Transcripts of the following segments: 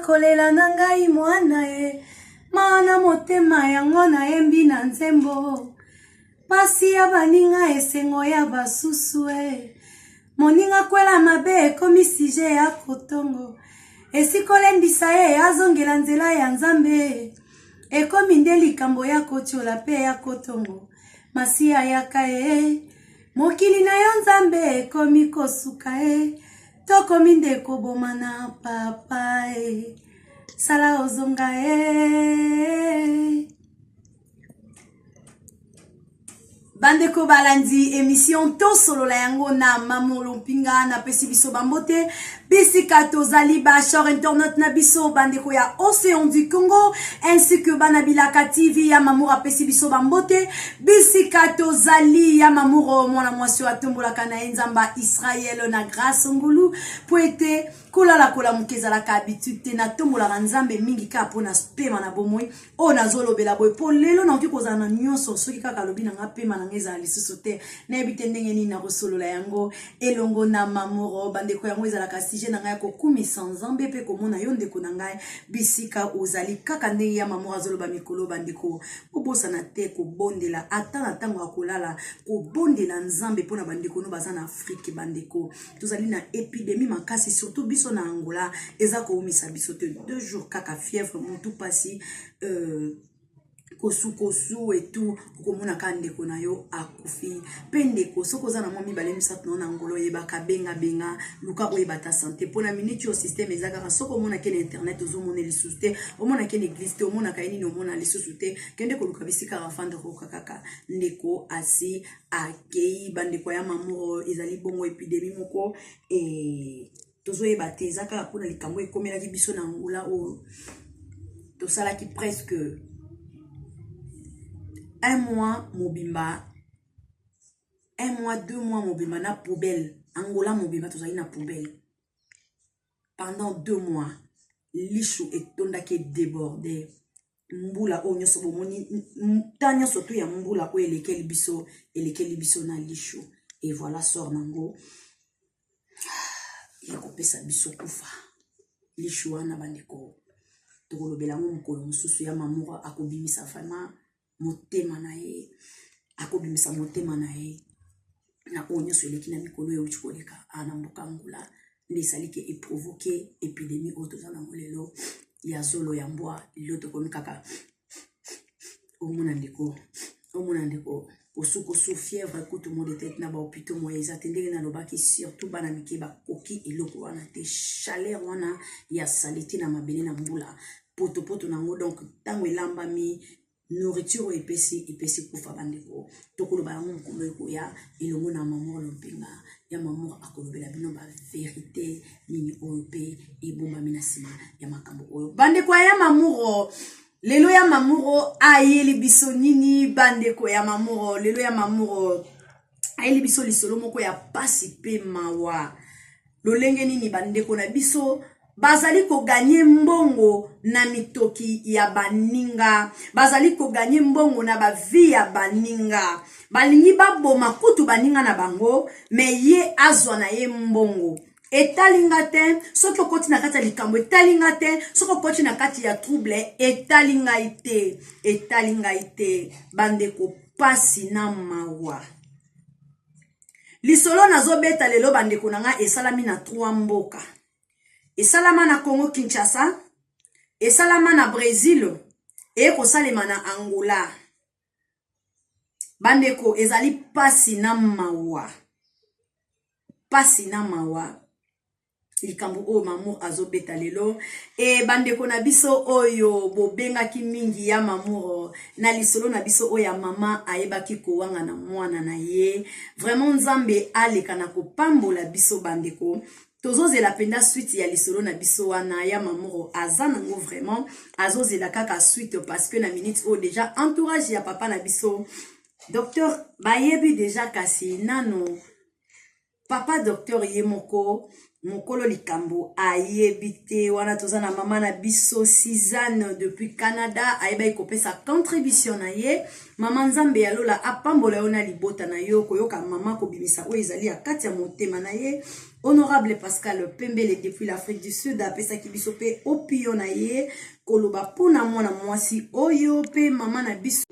kolela na ngai mwana e mana motema yango na yembi na nzembo pasi ya baninga esengo ya basusu e moninga kwela mabe ekomi sije ya kotongo esikolendisa ye azongela nzela ya nzambe ekomi nde likambo ya kotiola pe ya kotongo masiya yaka e mokili na yo nzambe ekomi kosuka e tokomi nde koboma na papa e sala ozonga e bandeko balandi émission to solo la yango na mamolo mpinga na pesi biso bambote bisika tozali bachor internet na biso bandeko ya Océan du Congo ainsi que banabilaka TV ya mamour pesi biso bambote bisika tozali ya mamour mwana mwasi atombolaka na nzamba Israël na grâce ngulu poete kolala kola mukezala ka habitude na tombola nzambe mingi ka pona spema na bomoi ona zolobela boy po lelo na okikozana na nyonso soki kaka lobi na ngapema na ngeza lisusu te na ebite ndenge nini na kosolola yango elongo na mamoro bandeko yango ezala ka sujet na ngai kokumisa nzambe pe komona yo ndeko na ngai bisika ozali kaka ndenge ya mamoro azoloba mikolo bandeko obosana te kobondela ata na ntango ya kolala kobondela nzambe pona bandeko no baza na Afrique bandeko tozali na épidémie makasi surtout biso na Angola eza koumisa biso te 2 jours kaka fièvre mutu pasi kosu et tout komona kandeko na yo akufi pendeko soko za na mwa mibale misatu na ngolo yebaka benga luka oyebata santé pona minute au système ezaka soko mona ke internet ozomona lisusu te omona ke église te omona ka nini omona lisusu te kende ko luka bisika rafande ko kaka ndeko asi akei bandeko ya mamoro ezali bongo épidémie moko tozoyeba te ezaka pona likambo ekomelaki biso na ngula o tosalaki presque 1 mois mobimba 1 mois 2 mois mobimba na poubelle Angola mobimba tozali na poubelle pendant 2 mois lishu etondaki débordé mbula o nyoso bomoni tanya soto ya mbula o elekeli biso na lishu et voilà sort nango ya kopesa biso kufa lishu wana bandeko tokolobela ngo mokolo mosusu ya mamour akobimisa fama motema na ye akobimisa motema na ye na onyo seleki na mikolo yo chikoleka ana mboka ngula ndesalike eprovoquer épidémie otozana molelo ya zolo ya mbwa loto komikaka omona ndeko osuko fièvre kutu mo de tête na ba hôpital mo ezatendele na lobaki surtout bana mikeba koki eloko wana te chaleur wana ya salite na mabele na mbula poto nango donc tango elamba mi nourriture epesi kufa bandeko tokoloba yango mokolo ekoya elongo na mamour lompinga ya mamour akolobela bino ba vérité nini oyo pe ebombami na nsima ya makambo oyo bandeko ya mamour lelo ya mamour ayeli biso nini bandeko ya mamour lelo ya mamour ayeli biso lisolo moko ya pasi pe mawa lolenge nini bandeko na biso bazali ko gagner mbongo na mitoki ya baninga bazali ko gagner mbongo na ba vie ya baninga balingi baboma kutu baninga na bango me ye azwa na ye mbongo etalinga te soko koti na kati ya likambo etalinga te soko koti na kati ya trouble etalinga ite bandeko pasi na mawa lisolo nazobeta lelo bandeko nanga esalami na 3 mboka esalama na Congo Kinshasa esalama na Brésil ekosalema na Angola bandeko ezali pasi na mawa likambo o mamour azobeta lelo bandeko na biso oyo bobengaki mingi ya mamour na lisolo na biso oyo ya mama ayebaki kowanga na mwana na ye vraiment nzambe aleka na kopambola biso bandeko tozozela penda suite ya lisolo na biso wana ya mamour aza nango vraiment azozela kaka suite parce que na minute o déjà entourage ya papa na biso docteur bayebi déjà kasi nano papa docteur yemoko mokolo likambo ayebite wana tozana mama na biso Suzanne depuis Canada ayeba ikopesa contribution na ye mama nzambe ya lola apambola ona libota na yo koyoka mama ko bimisa o ezali akati ya motema na ye honorable Pascal Pembele depuis l'Afrique du Sud apesa ki biso pe opio na ye koloba pona mwana mwasi oyo pe mama na biso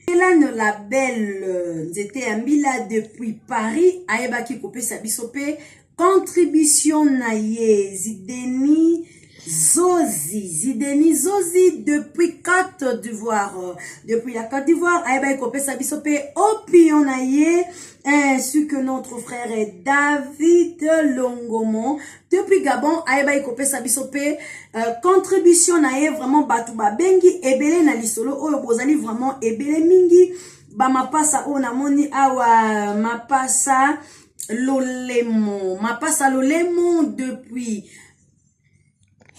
Elane la belle nzete ya mbila depuis Paris ayeba ki kopesa biso pe contribution na ye Zideni Zozi depuis Côte d'Ivoire depuis la Côte d'Ivoire ayeba kopesa biso pe opinion na ye ainsi que notre frère David Longomo depuis Gabon ayeba kopesa biso pe contribution na ye vraiment batu ba bengi ebele na lisolo oyo bozali vraiment ebele mingi ba mapasa o na moni awa mapasa Lolemo depuis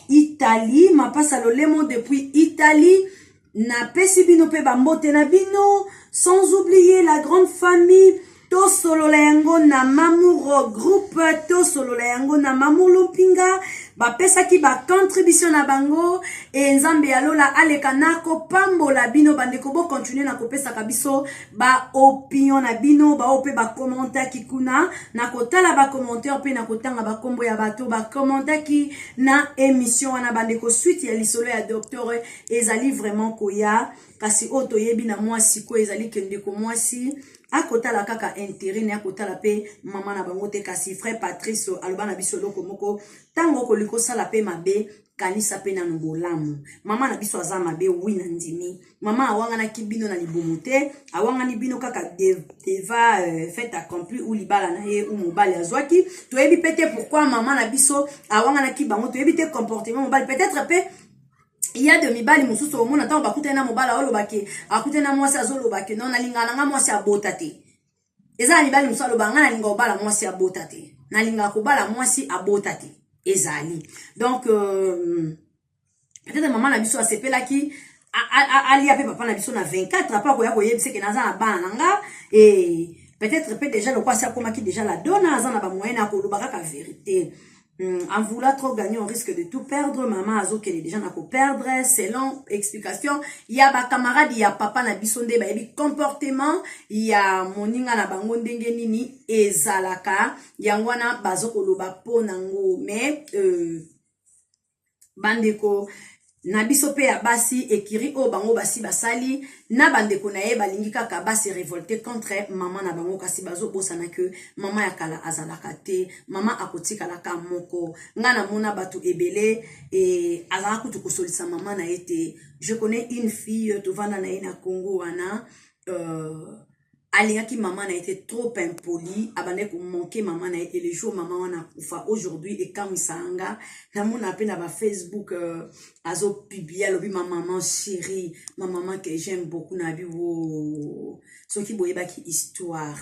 Italie mapasa Lolemo depuis Italie na pesi bino pe bambote na bino sans oublier la grande famille to solo la yango na Mamour groupe to solo la yango na Mamour Lompinga ba pesa ki ba contribution na bango e nzambe ya lola aleka nako pambola bino bandeko bo continuer na kopesa kabiso ba opinion na bino ba ope ba commentaire ki kuna na kotala ba commentaire pe na kotanga ba kombo ya bato ba commentaire ki na émission wana bandeko suite ya lisolo ya docteur ezali vraiment koya kasi oto yebi na mwasi ko ezali kendeko mwasi akotala kaka intérêt ne akotala pe mama na bango te kasi frère Patrice alobana biso loko moko tango koliko sala pe mabe kanisa pe na ngolamu mama na biso azama be wina ndimi mama awanga na kibino na libomo te awanga ni bino kaka deva fait accompli ou libala na ye ou mobali azwaki to yebi pete pourquoi mama na biso awanga na kibango to yebi te comportement mobali peut-être pe il y a de mibali mususu au monde attend bakute na mobala olo bake akute na mwasi azolo bake non alingana nga mwasi abota te eza mibali mususu alo banga na linga obala mwasi abota te na linga ko bala mwasi abota te ezali donc peut-être maman na biso asepela ki ali ape papa na biso na 24 apa ko ya ko yebise ke naza na bana nanga et peut-être peut déjà le quoi ça comme qui déjà la donne aza na ba moyen na ko lobaka ka vérité. En voulant trop gagner, on risque de tout perdre. Maman Azo qu'elle est déjà n'a qu'à perdre. Selon explication, il y a ba camarade, il y a papa na bisonde, ba ebi comportement, il y a moninga na bango ndenge nini ezalaka, yangwana bazo koloba po nango mais bandeko na biso pe ya basi ekiri o bango basi basali na bandeko na ye balingi kaka basi révolté contre maman na bango kasi bazo bosana que maman ya kala azalaka te maman akotika la ka moko ngana mona batu ebele et azala kutu kosolisa maman na ete je connais une fille tovana na ye na Congo wana alingaki maman na été trop impoli abandé ko manquer maman na et les jours maman wana kufa aujourd'hui et quand isanga na mona pe na ba Facebook azo publier lobi ma maman chérie ma maman que j'aime beaucoup na bi wo so ki boyeba ki histoire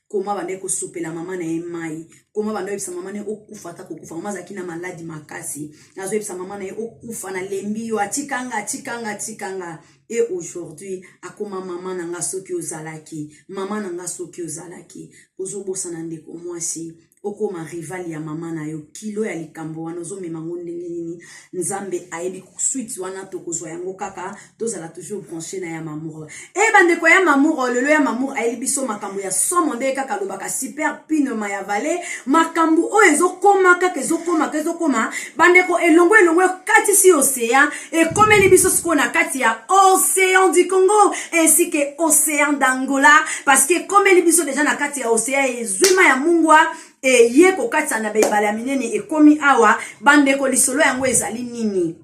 comment bande ko sopela maman na emai comment bande yebisa maman na okufa ta kokufa maman zaki na maladi makasi nazo yebisa maman na okufa na lembi yo atikanga et aujourd'hui akoma maman nanga soki ozalaki maman nanga soki ozalaki ozobosa na ndeko mwasi okoma rival ya maman na yo kilo ya likambo wana ozomema ngo ndenge nini nzambe ayebi suite wana tokozwa yango kaka tozala toujours branché na ya mamour e bandeko ya mamour lelo ya mamour ayebi biso makambo ya somo nde kaka lobaka super pine maya vale makambo o ezokoma kaka ezokoma bandeko elongo kati si océan e komeli biso siko na kati ya océan du Congo ainsi que océan d'Angola parce que komeli biso déjà na kati ya océan ezwima ya mungwa e ye ko katsa na beibala ya minene e komi awa bandeko lisolo yango ezali nini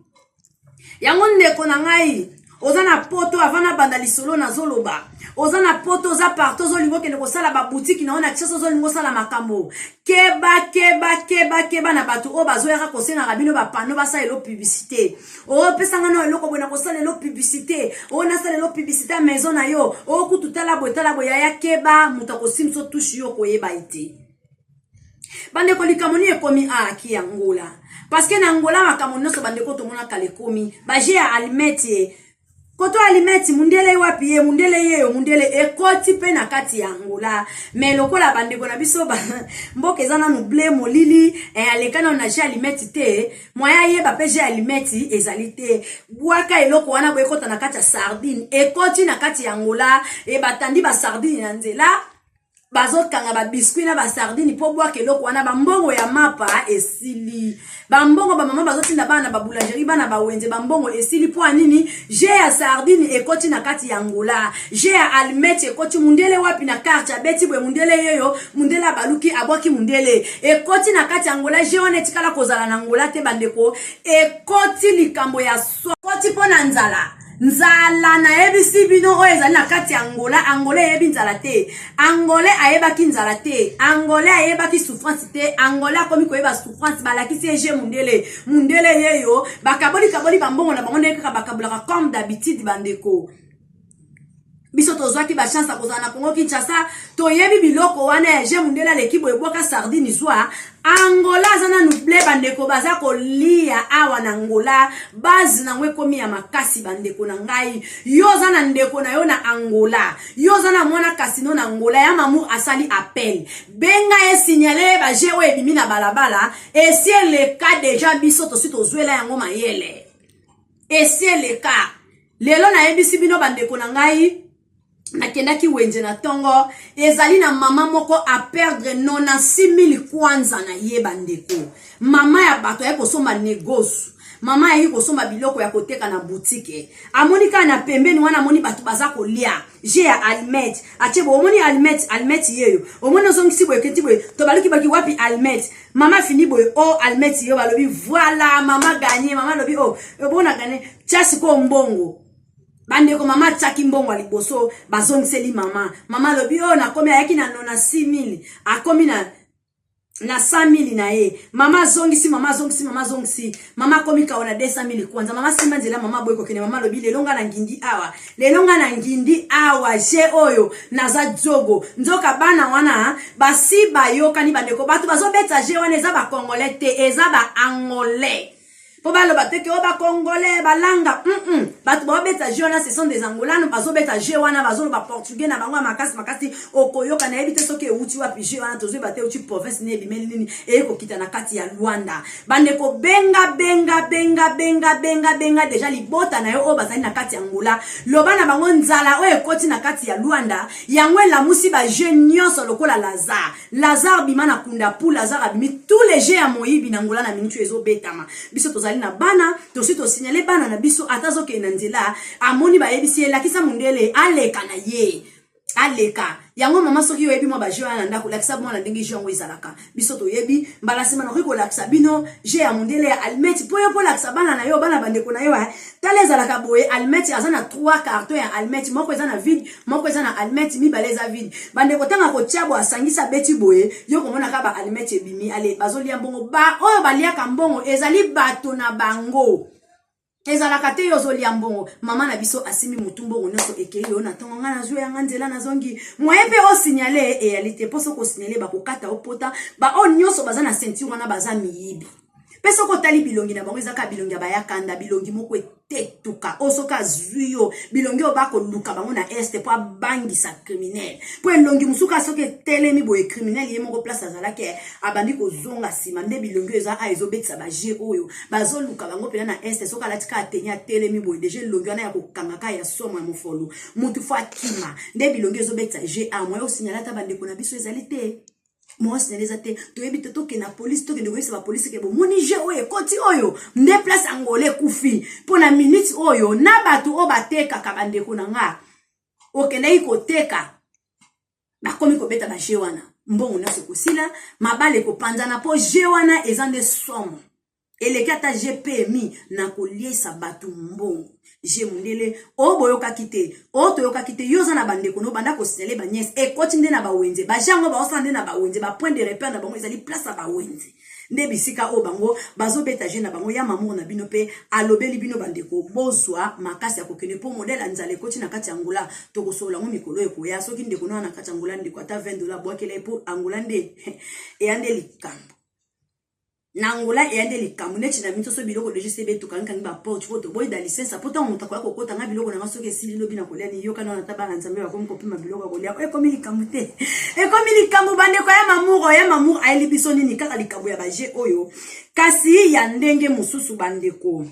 yango ndeko na ngai ozana poto avana banda lisolo na zoloba ozana poto za parto zolingo kende ko sala ba boutique na ona tshasa zolingo sala makambo keba na bato o bazoyaka ko sena rabino ba pano ba sa elo publicité o pesanga no eloko bona ko sala elo publicité o na sala elo publicité maison na yo o kututala boya ya keba mutako simso touche yo ko yeba ite bandeko likamoni ekomi aki Angola parce que na Angola makamoni so bandeko to mona kale komi ba je ya almeti Koto alimeti mundele wapi ye mundele yeyo mundele ekoti pe na kati ya Angola mais lokola bandeko na biso ba mboka ezana nu blé molili alekana na ja alimeti te moya ye ba peje alimeti ezali te bwaka eloko wana bo ekota na kati ya sardine ekoti na kati ya Angola e batandi ba sardine na nzela bazokanga ba biscuit na ba sardine po bwaka eloko wana ba mbongo ya mapa esili ba mbongo ba mama bazotinda bana ba boulangerie bana ba wenze ba mbongo esili po anini je ya sardine ekoti na kati ya Angola je ya almeti ekoti mundele wapi na carte abeti bwe mundele yeyo mundele baluki abwaki mundele ekoti na kati ya Angola je on etikala kozala na Angola te bandeko ekoti likambo ya so koti pona nzala nzala na ebisi bino o ezali na kati ya Angola Angola yebi nzala te Angola ayebaki nzala te Angola ayebaki souffrance te Angola komi koyeba souffrance balakisi eje mundele yeyo bakaboli bambongo na bango ndeka bakabulaka comme d'habitude bandeko biso tozwaki ba chance akozana na Congo Kinshasa toyebi biloko wana eje mundele l'équipe eboka sardine zwa Angola zana nuble bandeko baza kolia awa na Angola bazi na ngwe komi ya makasi bandeko na ngai yo zana ndeko na yo na Angola yo zana mwana kasino na Angola ya mamu asali appel benga e signaler ba je we bimi na balabala et si le cas déjà biso to sito zwela yango mayele et si le cas lelo na ebisi bino bandeko na ngai nakendaki wenje na tongo ezali na mama moko a perdre 96,000 kwanza na ye bandeko mama ya bato ya kosomba negosu mama ya kosomba biloko ya koteka na boutique amonika na pembeni wana moni bato baza kolia je ya almet achebo omoni almet yeyo omoni ozongisi boye keti boye to baluki baki wapi almet mama fini boye o almet yo balobi voilà mama gagné mama lobi o bona gagné chasi ko mbongo bandeko mama chaki mbongo liboso bazongiseli mama lobi o na komi ayaki na 96,000 akomi na 100,000 na ye mama zongisi mama komi kaona 200,000 kwanza mama simba nzela mama boyko kene mama lobi lelonga na ngindi awa je oyo naza jogo nzoka bana wana basi bayokani bandeko batu bazobeta je wana eza ba congolais te eza ba angolais po balo bateke o ba congolais balanga batu bobeta jona ce sont des angolano bazobeta je wana bazolo ba portugais na bango makasi okoyoka na ebite soki euti wapi je wana tozo bate uti province ne bimeli nini eko kita na kati ya Luanda bandeko benga deja libota na yo o bazali na kati ya Angola loba na bango nzala o ekoti na kati ya Luanda yangwe la musi ba je nyonso lokola Lazare bimana kunda pou Lazare abimi tous les jeux ya moyibi na Angola na minitu ezo betama biso tozali na bana to signaler bana na biso atazoke na nzela amoni ba yebisi elakisa mundele aleka na ye aleka yango mama soki yo yebi mo ba joa na ndako lakisa mo na ndenge jongo ezalaka biso to yebi mbala sima na ko lakisa bino je ya mundele ya almeti poyo po lakisa bana na yo bana bandeko na yo tale ezalaka boye almeti azana 3 carton ya almeti moko ezana vide moko ezana almeti mi baleza vide bandeko tanga ko tiabo asangisa beti boye yo komona ka ba almeti ebimi ale bazolia mbongo ba oyo baliaka mbongo ezali bato na bango ezalaka te yo zolia mbongo mama na biso asimi mutumbo oneso ekei yo na tongo nga na zwe ya nzela na zongi moyepe o signaler e alite poso ko signaler ba kokata opota ba o nyoso baza na ceinture wana baza miyibi peso ko tali bilongi na bango ezaka bilongi ya bayakanda bilongi moko etetuka osoka zuyo bilongi obako luka bango na este po bangisa criminel po elongi musuka soke telemi boye criminel ye moko place azalake abandi ko zonga sima nde bilongi eza a ezobetisa ba je oyo bazoluka bango pena na este soka latika atenya telemi boye deje longi wana ya kokangaka ya somo ya mofolo mutu fa kima nde bilongi ezobetisa je a moyo signalata bandeko na biso ezali te moi signaleza te toyebi te toke na police toke ndekoyesa ba police ke bo moni je oyo koti oyo nde place angolais kufi pona minute oyo na batu o bateka ka bandeko na nga okende ikoteka bakomi ko beta ba je wana mbongo na sokosila mabale ko panzana po je wana ezande somo elekata GPMI na koliesa batu mbongo je mundele o boyoka kite o toyoka kite yoza na bandeko no banda ko signaler ba nièce e koti nde na ba wenze ba jango ba osande na ba wenze ba point de repère na bango ezali place ba wenze nde bisika o bango bazobeta je na bango ya mamour na bino pe alobeli bino bandeko bozwa makasi ya kokene po modèle anzale koti na kati Angola to kosola ngo mikolo ekoya soki ndeko na kati Angola ndeko ata $20 bwakela po Angola nde e ande likambo Nangola et ande likambo neti na mito so biloko de JCB to kanka ba porte photo boy da licence poto mutako yako kota nga biloko na soke sili lobi na kolia ni yoka na taba na nzambe ko kopima biloko kolia e komi likambo te e komi likambo bande ko ya mamour aeli biso nini kaka likambo ya baje oyo kasi ya ndenge mususu bande ko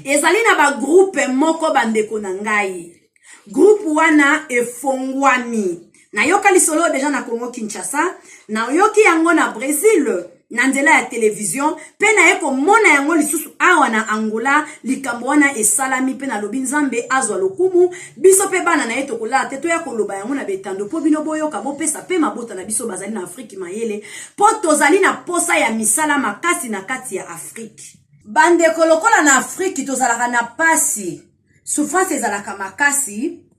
ezali na ba groupe moko bande ko na ngai groupe wana efongwami na yoka lisolo deja na Congo Kinshasa na yoki yango na Brésil na nzela ya television pe na eko mona yango lisusu awa na Angola likambo wana esalami pe na lobi nzambe azwa lokumu biso pe bana na yeto kola te to ya koloba yango na betando po bino boyoka bopesa pe mabota na biso bazali na Afrique mayele po tozali na posa ya misala makasi na kati ya Afrique bande kolokola na Afrique tozalaka na pasi souffrance ezalaka makasi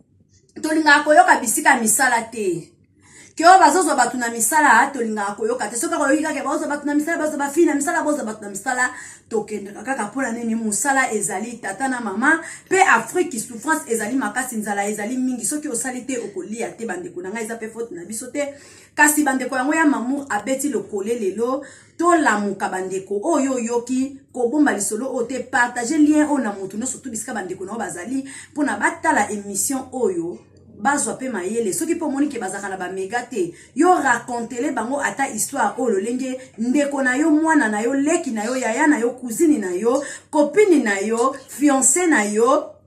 tolinga koyoka bisika misala te kyo bazozo batu na misala tolinga koyoka te soka koyoka ke bazozo batu na misala bazozo bafina misala bazozo batu na misala tokenda kaka pona nini musala ezali tata na mama pe Afrique souffrance ezali makasi nzala ezali mingi soki osali te okolia te bande ko nanga eza pe faute na biso te kasi bande ko yango ya mamour abeti lokole lelo to lamuka bande ko oyo yoki ko bomba lisolo o te partager lien o na mutu no surtout bisika bande ko no bazali pona batala émission oyo bazwa pe mayele soki po moni ke bazaka na ba mega te yo racontele bango ata histoire o lolenge ndeko na yo mwana na yo leki na yo yaya na yo cousine na yo copine na yo fiancé na yo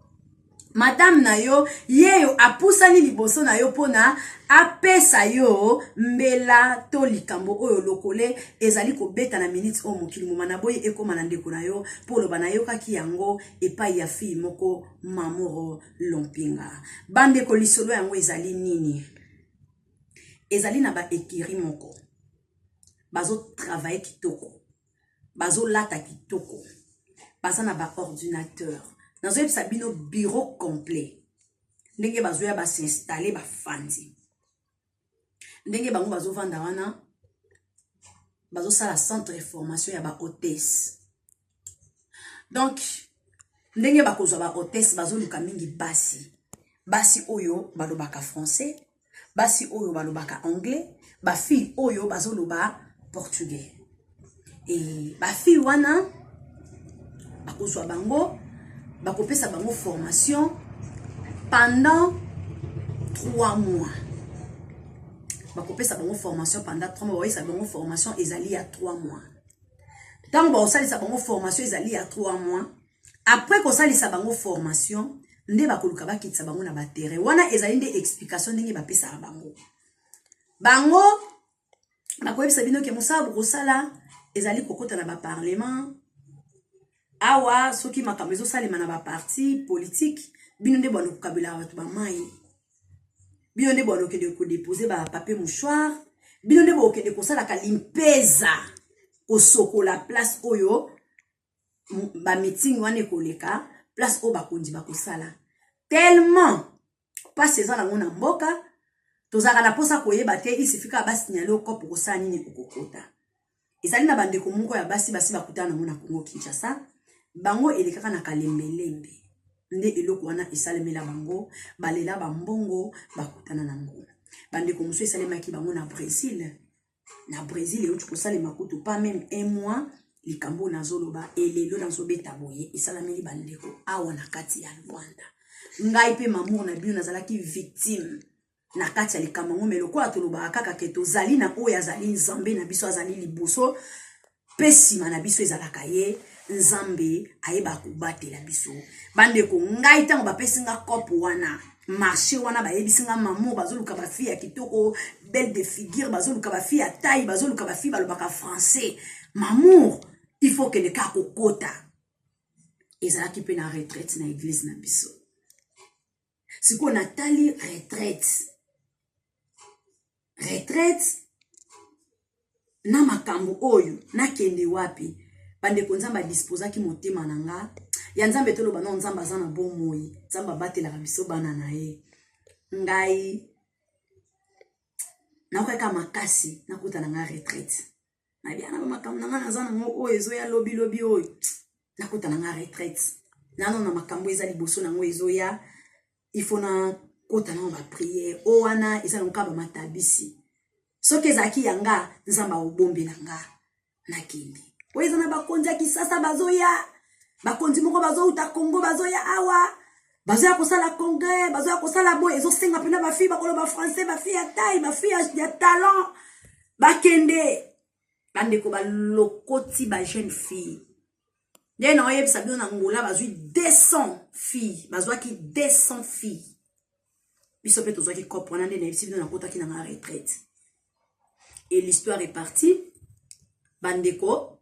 madame na yo yeyo apusani liboso na yo pona apesa yo mbela to likambo oyo lokole ezali kobeta na minutes o mokili moma na boye ekoma na ndeko na yo polo bana yo kaki yango epai ya fille moko Mamour Lompinga bande ko lisolo yango ezali nini ezali na ba ekiri moko bazo travailler kitoko bazo lata kitoko baza na ba ordinateur dans un sabino bureau complet ndenge bazoya ba s'installer ba fandi ndenge bango bazo vanda wana bazo sala centre de formation ya ba hôtesse donc ndenge bakozwa ba hôtesse bazo luka mingi basi oyo balobaka français basi oyo balobaka anglais ba fille oyo bazo loba portugais et ba fille wana bakozwa bango bakopesa bango formation pendant 3 mois. Bakopesa bango formation pendant 3 mois. Sa bango formation ezali à 3 mois. Tant ba osali sa bango formation ezali à 3 mois. Après ko sali sa bango formation, nde bakoluka bakitsa bango na ba terrain. Wana ezali nde explication ndenge bapesa bango. Bango bakoyebisa bino ke mosala bokosala ezali kokota na ba parlement. Awa soki makambo ezosalema na ba parti politique bino nde bwana kokabela batu ba mai bino nde bwana okende ko déposer ba papier mouchoir bino nde bokende kosala ka limpeza kosokola place oyo ba meeting wane koleka place oyo bakonzi bakosala tellement pas saison na ngona mboka tozaka na posa koyeba te isifika ba signaler kopo kosala nini kokota ezali na bandeko moko ya basi bakutana na ngona Congo Kinshasa bango elekaka na kalembelembe nde eloko wana esalemela bango balela bambongo bakutana na ngo bande ko muso esalemaki bango na Brésil euti kosalema kutu pas même 1 mois likambo nazoloba elelo nazobeta boye esalameli bandeko awa na kati ya Rwanda ngai pe Mamour na bino nazalaki victime na kati ya likambo ngo meloko atoloba kaka ke tozali na oyo azali nzambe na biso azali liboso pesima na biso ezalaka ye nzambe ayeba kubatela biso bande ko ngai tango bapesinga kopo wana marché wana bayebisinga Mamour bazoluka ba fille ya kitoko belle de figure bazoluka ba fille ya taille bazoluka ba fille balobaka français Mamour il faut que le cas kokota ezalaki pe na retraite na église na biso siko natali retraite na makambo oyo nakende wapi bande ko nzamba disposaki motema nanga ya nzambe toloba no nzamba za na bomoi nzamba batela biso bana na ye ngai nakoka makasi nakuta nanga retraite na bia na makambo nanga naza nango oyo ezoya lobi oyo nakuta nanga retraite nano na makambo eza liboso nango ezoya il faut na kota na ba prière o wana eza nka ba matabisi soki ezaki yanga nzamba obombela nga nakindi Oyezana bakonzi ya Kisasa bazoya. Bakonzi moko bazouta Congo bazoya awa. Bazoya kosala congrès, bazoya kosala boy, ezo senga pena ba fille bakolo ba français, ba fille ya taille, ba fille ya talent. Bakende. Bandeko ba lokoti ba jeune fille. Nde na oyebisa bino na Ngola bazui 200 filles, bazwaki 200 filles. Biso pe tozwaki comprendre nde na yebisi bino na kotaki na ma retraite. Et l'histoire est partie. Bandeko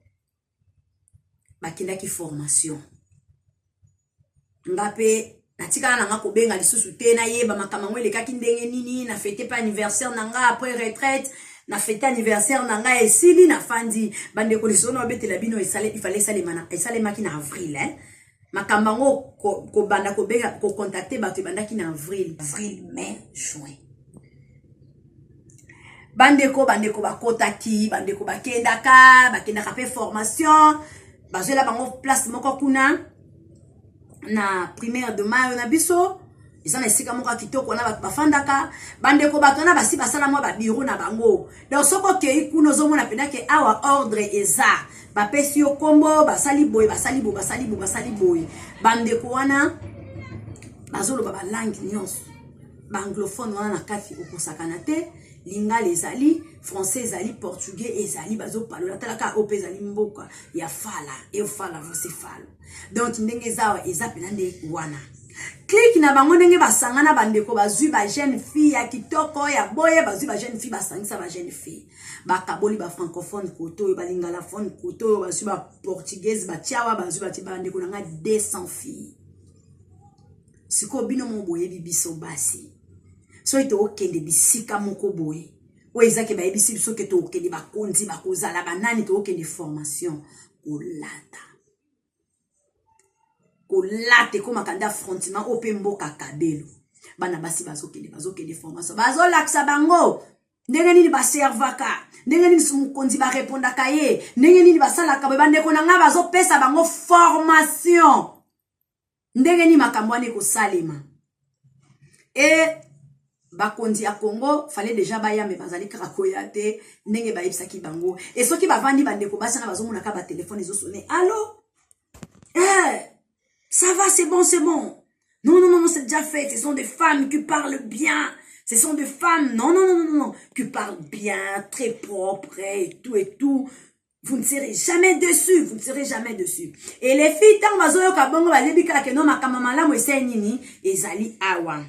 bakendaki formation. Ngape natika na nga kobenga lisusu te na yeba makambo elekaki ndenge nini na fête pas anniversaire na nga après retraite na fête anniversaire na nga esili na fandi bandeko lisono obetela bino il fallait salemaki na avril makambo ngo ko banda ko benga ko contacter bato bandaki na avril mai juin bandeko bakotaki bandeko bakendaka pe formation bazela bango place moko kuna na primaire de mayo na biso izana esika moko kitoko na bafandaka bandeko bato na basi basala mwa ba bureau na bango donc soko kei kuno zomona pendake awa ordre eza bapesi yo kombo basali boy bandeko wana bazolo ba langue nyonso banglophone wana na kati okosakana te lingala ezali français ezali portugais ezali bazo palola talaka ope ezali mboka ya fala e fala vose fala donc ndenge zawa ezapela nde wana click na bango ndenge basangana bandeko bazui ba jeune fille ya kitoko ya boye bazui ba jeune fille basangisa ba jeune fille bakaboli ba francophone koto ba lingala phone koto bazui ba portugaise ba tiawa bazui ba tibandeko na nga 200 filles siko bino mo boye bibiso basi so ite okende bisika moko boye o ezake ba ebisi biso ke to okende bakonzi bakozala banani to okende formation kolate koma kanda affrontement ope mboka kabelo bana basi bazokende formation bazolakisa bango ndenge nini baservaka ndenge nini sumukonzi ba répondaka ye ndenge nini basalaka bandeko na nga bazopesa bango formation ndenge nini makambo ane kosalema et bakonzi ya Congo fallait déjà baya me bazali kaka koyate ndenge bayebisaki bango et soki bavandi bandeko basana bazomona ka ba téléphone ezo sonner allô ça va c'est bon non c'est déjà fait ce sont des femmes qui parlent bien ce sont des femmes non qui parlent bien très propre et tout vous ne serez jamais dessus et les filles tant bazoyo ka bongo balebika ke no makama malamu ese nini ezali awa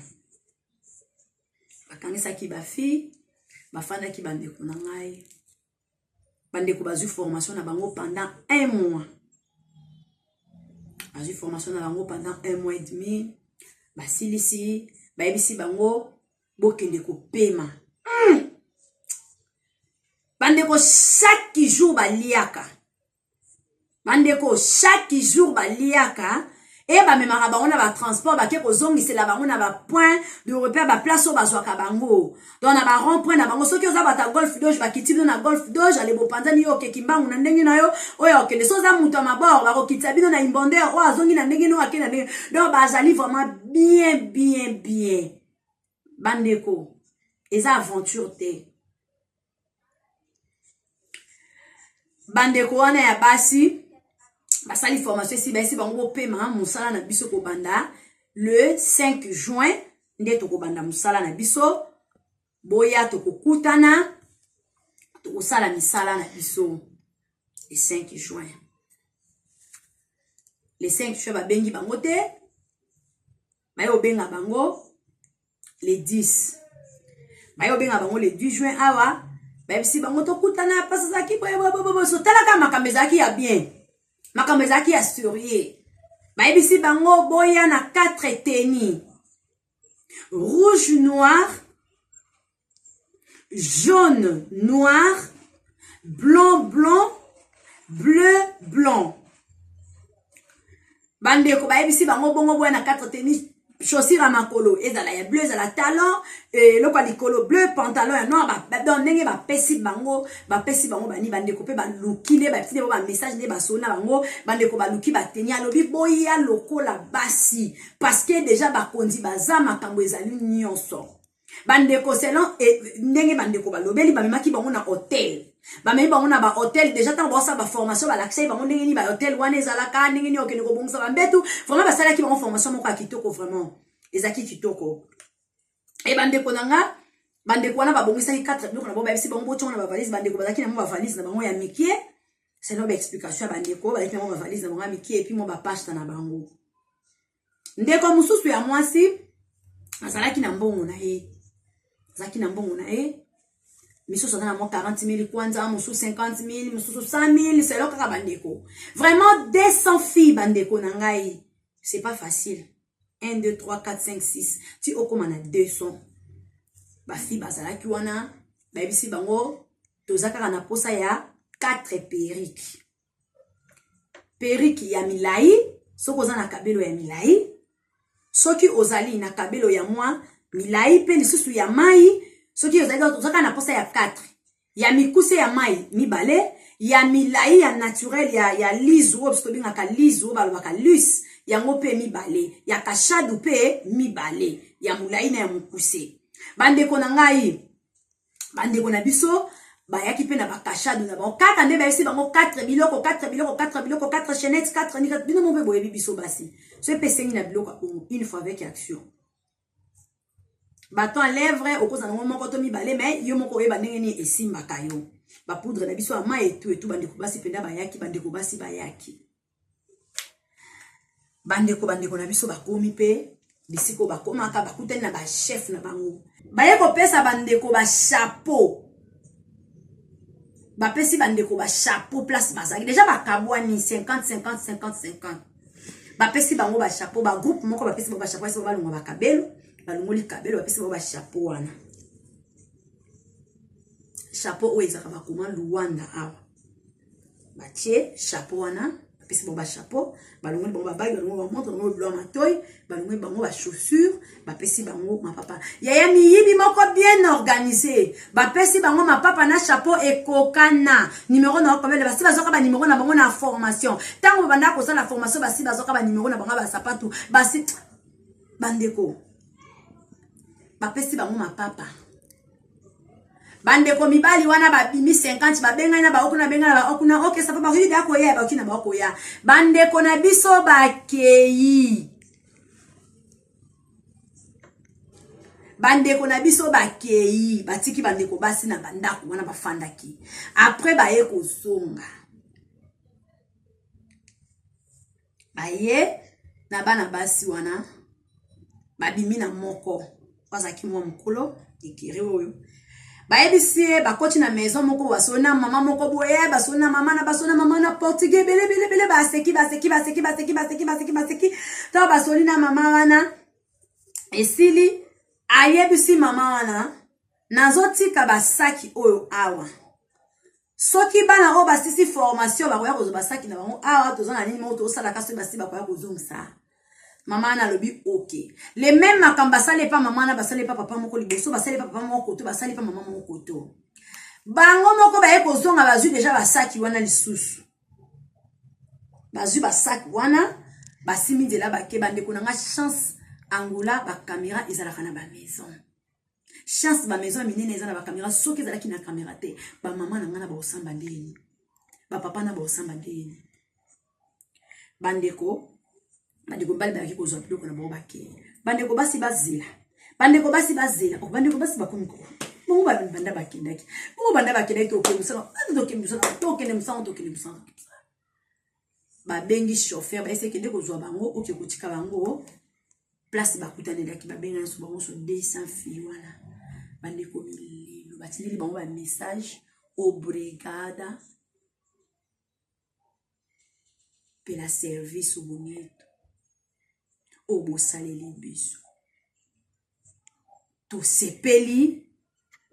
bakangisa ki ba fille bafanda ki bandeko na ngai bandeko bazu formation na bango pendant 1 mois bazu formation na bango pendant 1 mois et demi basilisi bayebisi bango bokende kopema bandeko chaque jour baliaka et ba memaka bango na ba transport ba ke kozongisela bango na ba point de repère ba place o bazwaka bango donc na ba rond point na bango soki oza bata golf doge ba kitibino na golf doge ale bopanzani yo ke kimbangu na ndenge na yo oyo okende soza mutu ma bord ba kokitsa bino na imbonde o azongi na ndenge no akena ndenge donc bazali vraiment bien bandeko eza aventure te bandeko wana ya basi basali formation si basi bango pema musala na biso ko banda le 5 juin nde to ko banda musala na biso boya to kokutana to kosala misala na biso le 5 juin ba bengi bango te bayo benga bango le 10 bayo benga bango le 10 juin awa bayebisi bango to kutana pasa zaki bobo so talaka makamezaki ya bien makamezaki ya sérieux bayebisi bango boya na 4 tenues rouge noir jaune noir blanc bleu blanc bandeko bayebisi bango bongo boya na 4 tenues chaussures à makolo ezala ya bleu ezala talon et loko likolo bleu pantalon ya noir donc ndenge bapesi bango bani bandeko pe balukile bapesi ba message ne basona bango bandeko baluki bateni alobi boya lokola basi parce que déjà bakonzi baza makambo ezali nyonso bandeko selon ndenge bandeko balobeli bamemaki bango na hôtel ba me bango na ba hôtel déjà tant bossa ba formation ba l'accès bango ndenge ni ba hôtel wana ezalaka ndenge ni okende ko bongisa ba mbetu vraiment ba sala ki bango formation moko kitoko vraiment ezaki kitoko et bande konanga bande kona ba bongisa 4 biloko na bo ba bisi bango botonga na ba valise bande ko bazaki na mo ba valise na bango ya mikie c'est no ba explication bande ko ba mo ba valise na bango ya mikie et puis mo ba pasta na bango ndeko mususu ya mwasi azalaki na mbongo na ye zaki na mbongo na ye misusu na mo 40,000 kwanza mususu 50,000 mususu 100,000 c'est là kaka bandeko vraiment 200 filles bandeko na ngai c'est pas facile 1 2 3 4 5 6 ti okoma na 200 ba filles bazalaki wana ba bisi bango tozaka na posa ya 4 perruques ya milai soko za na kabelo ya milai soki ozali na kabelo ya mwa milai pe lisusu ya mai soki ozali tozaka na posa ya 4 ya mikuse ya mai mibale ya milai ya naturel ya lizu parce que binga ka lizu balobaka lus yango pe mibale ya kashadu pe mibale ya mulai na ya mukuse bandeko na ngai bandeko na biso bayaki pe na bakashadu na bango kaka nde bayesi bango 4 biloko 4 chaînettes 4 nika bino mo pe boyebi biso basi so pesengi na biloko une fois avec action bâton à lèvres okoza na moko to mibale mais yo moko oyeba ndenge ni esimbaka yo ba poudre na biso ama et tout bandeko basi penda bayaki bandeko basi bayaki bandeko na biso bakomi pe bisiko bakomaka bakutani na ba chef na bango baye kopesa bandeko ba chapeau bapesi bandeko ba chapeau place bazaki déjà bakabwani 50 bapesi bango ba chapeau ba groupe moko bapesi bango ba chapeau eso balunga bakabelo balungoli kabelo bapesi bango ba chapeau wana chapeau oyo ezaka bakoma Luanda awa batie chapeau wana bapesi bango ba chapeau balungoli bango babagi balungoli bango montre bango blo matoyi balungoli bango ba chaussures bapesi bango mapapa yaya miyibi moko bien organisé bapesi bango mapapa na chapeau ekokana numéro na okobele basi bazoka ba numéro na bango na formation tango banda ko sala formation basi bazoka ba numéro na bango ba sapatu basi bandeko bapesi bango mapapa bandeko mibali wana babimi 50 babengana ba okuna bengana ba okuna okay ça va ba hidi ko ya ba okina ba ko ya bandeko na biso bakei bandeko na biso bakei batiki bandeko basi na bandako wana bafandaki après baye kozonga baye na bana basi wana babimi na moko bazaki mwa mkolo ikiri oyo bayebisie bakoti na maison moko basona mama moko boye basona mama na portugais bele baseki to basoli na mama wana esili ayebisi mama wana nazotika basaki oyo awa soki bana o basisi formation bakoya kozo basaki na bango awa tozana nini moko tosala kaso basi bakoya kozongisa mama na lobi ok les mêmes makamba sale pa mama na basale pa papa moko liboso basale pa papa moko to basale pa mama moko to bango moko baye kozonga bazu déjà basaki wana lisusu bazu basaki wana basimi de la bake bande konanga chance angula ba caméra ezalaka na ba maison chance ba maison minene ezala ba caméra soki ezalaki na caméra te ba mama na ngana ba osamba ndeni ba papa na ba osamba ndeni bandeko bali baki kozwa biloko na bango bakeye bandeko basi bazela o bandeko basi bakomiko bongo banda bakendaki tokende musana babengi chauffeur baese kende kozwa bango oke kotika bango place bakutanelaki babengana so bango so 200 filles wana bandeko mililo batineli bango ba message obrigada pela service bonito obo saleli biso to sepeli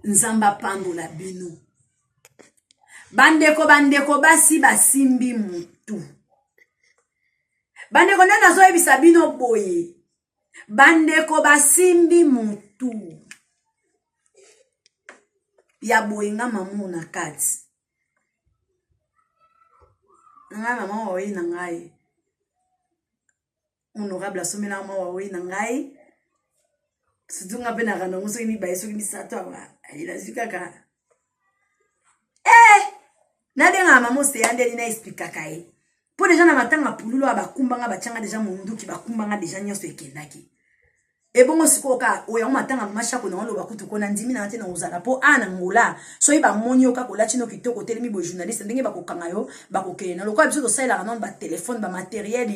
nzamba pambola bino bandeko basi basimbi mutu bandeko nana zo ebisa bino boye bandeko basimbi mutu ya boye nga mamu na kati nga mama oyi na ngai honorable asomela mama oyi na ngai sidunga pe na rano muso mi bayeso mi sato wa ila zikaka Na benga maman c'est yande na explique kaye. Pour les gens na matanga pululo abakumbanga bachanga déjà munduki bakumbanga déjà nyoso ekendaki. Et bon sikoka oya matanga masha ko na lo bakutu ko na ndimi na tena uzala po ana ngola so iba monyo ka ko latino kitoko telemi bo journaliste ndenge bakokanga yo bakokena lokwa biso to sala na ba téléphone ba matériel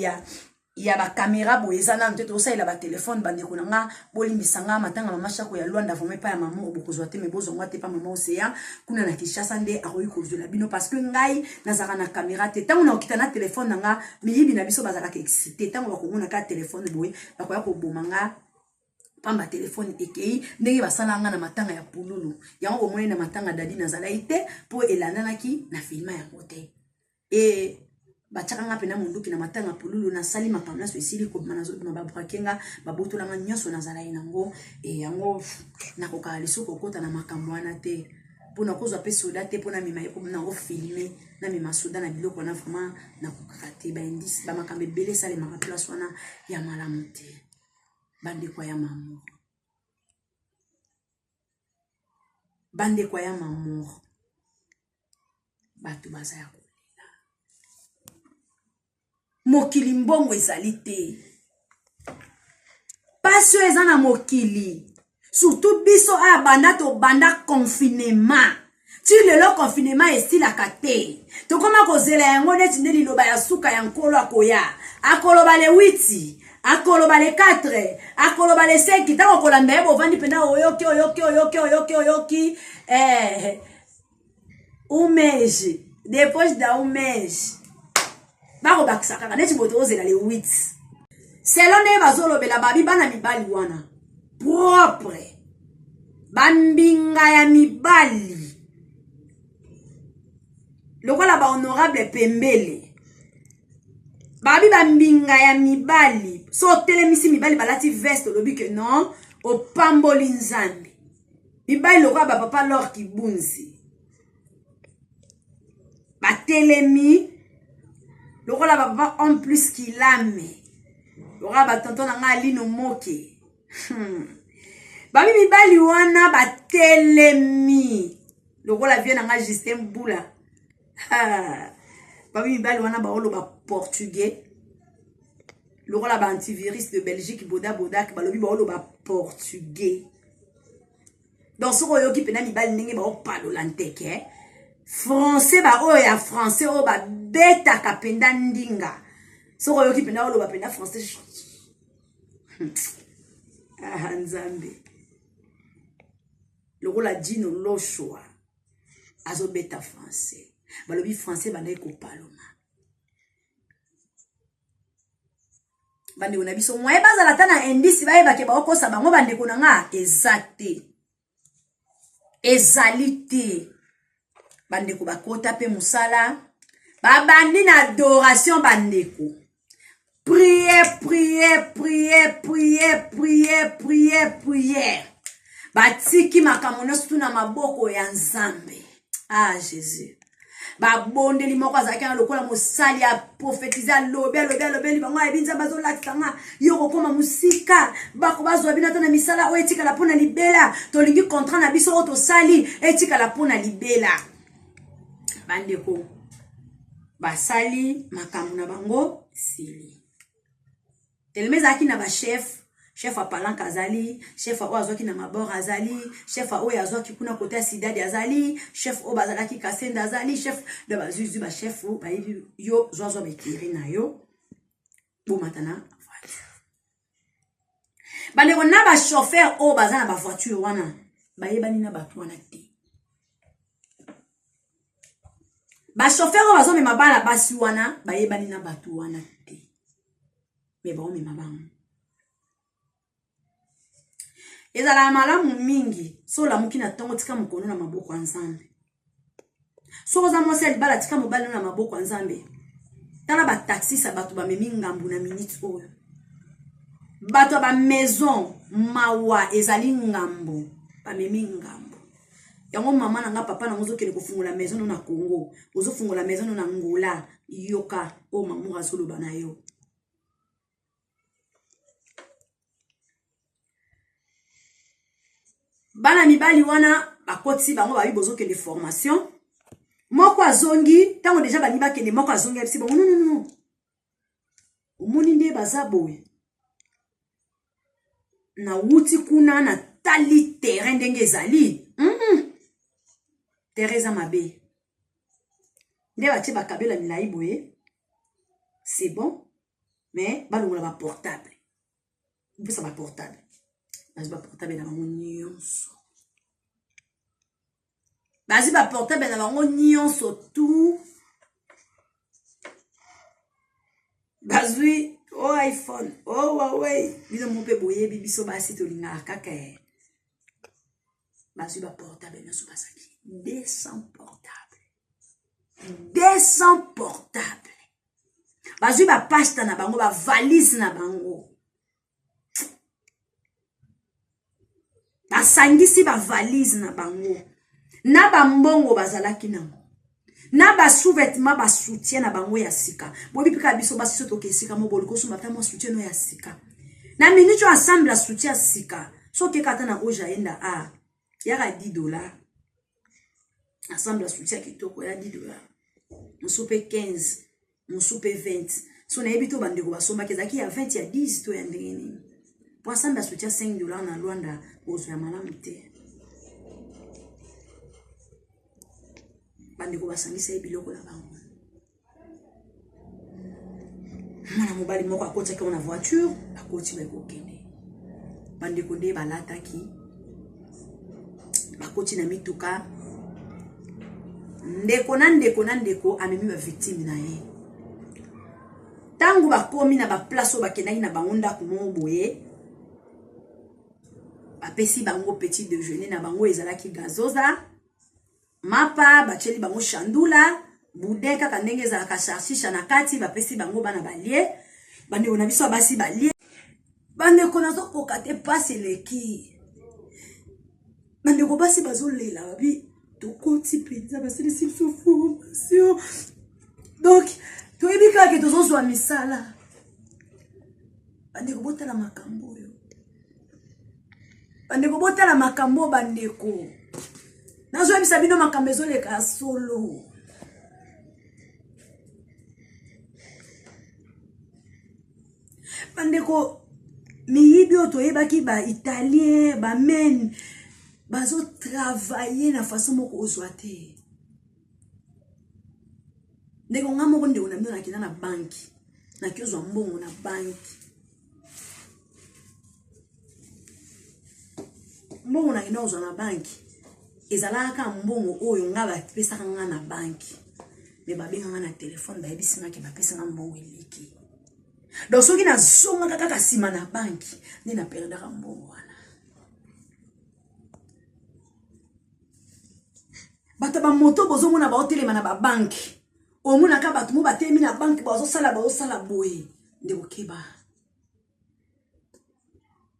ya ba caméra bo ezana nteto sala ba téléphone bande ko nga bolimbisanga matanga masha ko ya Luanda vome pa ya maman obokozwa te me bozongwa te pa maman océan kuna na Kinshasa nde akoyi kozula bino parce que ngai nazaka na caméra te tango na okita na téléphone nga miyibi na biso bazaka ke excité tango bakongona ka téléphone boye bakoya ko bomanga pamba téléphone ekei ndenge basalanga na matanga ya pululu yango omoni na matanga dadi nazala ite po elandanaki na filma ya mote e bachakanga pena munduki na matanga pululu na sali makamna so esili ko manazo mababrakenga babotolanga nyonso nazala inango e yango nakoka lisoko kota na makambo wana te pona kozwa pe soda te pona mima yeko na filmer na mima soda na biloko na vraiment nakoka te ba indice ba makambe belé sale ma place wana ya malamu te. Bande kwa ya mamour. Bande kwa ya mamour. Batu baza ya kolela. Mokili mbongo ezali te. Pasio eza na mokili. Surtout biso a banda to banda confinement. Ti lelo confinement esilaka te. To koma kozela yango neti nde liloba ya suka ya nkolo akoya. Akoloba le 8. Akoloba le 4, akoloba le 5, tango kolanda yebo vandi pena oyoki, umeji, depois da umeji. Bako bakisaka, neti boto ozela le 8. Selon ne bazolo bela babi bana mibali wana. Propre. Bambinga ya mibali. Lokola ba honorable Pembele. Babi bambinga ya mibali. So telemisi mibali balati veste lobi que non. O pamboli nzambi. Mibali lokola ba papa lor kibunzi. Ba telemi. Lokola ba papa en plus kilame. Lokola ba tonton na nga lino moke. Babi mibali wana ba telemi. Lokola vie na nga Justin Mbula. Babi mibali wana ba olo ba portugais. Lokola ba antivirus de Belgique boda ki balobi ba olo ba portugais. Donc soko yoki pena mibali ndenge ba opalola nteke. Français ba o ya français o ba beta kapenda ndinga. Soko yoki pena olo ba pena français. Nzambe. Lokola Dino Loshwa. Azo beta français. Balobi français banaye ko paloma. Bande ko na biso moye bazala tana indice baye bake ba okosa bango bande ko nga exacte. Ezalité. Bande ko bakota pe musala. Ba bandi na adoration bande ko. Prière. Batiki makamono stuna maboko ya Nzambe. Ah Jésus. Ba bonde li moko azaki na lokola mosali ya prophétiser lobe li bango ebinza bazo lakisanga yoko koma musika bako bazwa bina tana misala o etika la pona libela tolingi contrat na biso o to sali etika la pona libela bandeko basali makambo na bango sili telemeza aki na ba chef a palanka azali, chef a oazwaki na mabor azali, chef a oazwaki kuna kote ya sidadi azali, chef o bazalaki kasenda azali, chef de bazuzu ba chef o ba yo zoazwa bekiri na yo bo matana voiture. Bande ko na ba chauffeur o bazana ba voiture wana ba yebani na batu wana te. Ba chauffeur o bazo me mabala basi wana ba yebani na batu wana te. Me ba o me mabango. Ezala malamu mingi so la muki na tongo tika mukono na maboko ya Nzambe. So za mosel bala tika mobali na maboko ya Nzambe. Tala ba taxi sa batu ba memi ngambu na minute oyo. Batu ba maison mawa ezali ngambu ba memi ngambu. Yango mama na nga papa na ngozo kele kufungula maison na Congo. Ozo fungula maison na Angola yoka o mamu azolo bana yo. Bana mibali wana bakoti bango babi bozo ke de formation moko azongi tango déjà bani bakende moko azongi abisi bon non omoni nde baza boye na wuti kuna na tali terrain ndenge ezali terrain eza mabe nde batie bakabela milai boye c'est bon mais balongola baportable mpesa baportable bazwi baportable na bango nyonso bazwi baportable na bango nyonso tu bazwi iPhone Huawei bino mope boyebi biso basi tolingaka kaka bazwi baportable nyonso bazaki 200 portable bazwi bapasta na bango bavalise na bango basangisi bavalise na bango na bambongo bazalaki nango na basous-vêtements basoutien na bango ya sika bobi pika biso basi toke sika mo boliko so mata mo soutien no ya sika na minute ensemble la soutien sika so ke kata na oja enda yaka $10 ensemble la soutien kitoko ya $10 musupe 15 musupe 20 so na ebito bandeko basomba kezaki ya 20 ya 10 to ya ndeni pour ensemble la soutien $5 na Luanda ozo ya malamu te bandeko basangisa biloko na bango mwana mobali moko akotaki na voiture akoti bakokende bandeko nde balataki bakoti na mituka ndeko na ndeko amemi ba victime na ye tangu bakomi na ba place bakendaki na bango ndako mo boye bapesi bango petit déjeuner na bango ezalaki gazoza mapa bacheli bango chandula boudin kaka ndenge ezalaka charchisha na kati bapesi bango bana balie bandeko na biso basi balie bandeko nazokoka te pasi eleki bandeko basi bazolela babi tokoti mpenza basilisi biso formation donc toyebi kaka tozozwa misala bandeko botala makambo oyo bandeko botala makambo bandeko nazoyebisa bino makambo ezoleka solo bandeko miyibi oyo toyebaki ba italien ba men bazo travailler na façon moko ozwa te ndeko nga moko ndeko na bino nakenda na banki nakiozwa mbongo na banki mbongo nakenda ozwa na banki ezalaka mbongo oyo nga bapesaka nga na banki me babenganga na telefone bayebisingaki bapesanga mbongo eleki donc soki nazongaka kaka nsima na banki nde naperdaka mbongo wana bato bamoto bozomona baotelema na babanki omonaka bato mo batelemi na banki bazosala boye nde kokeba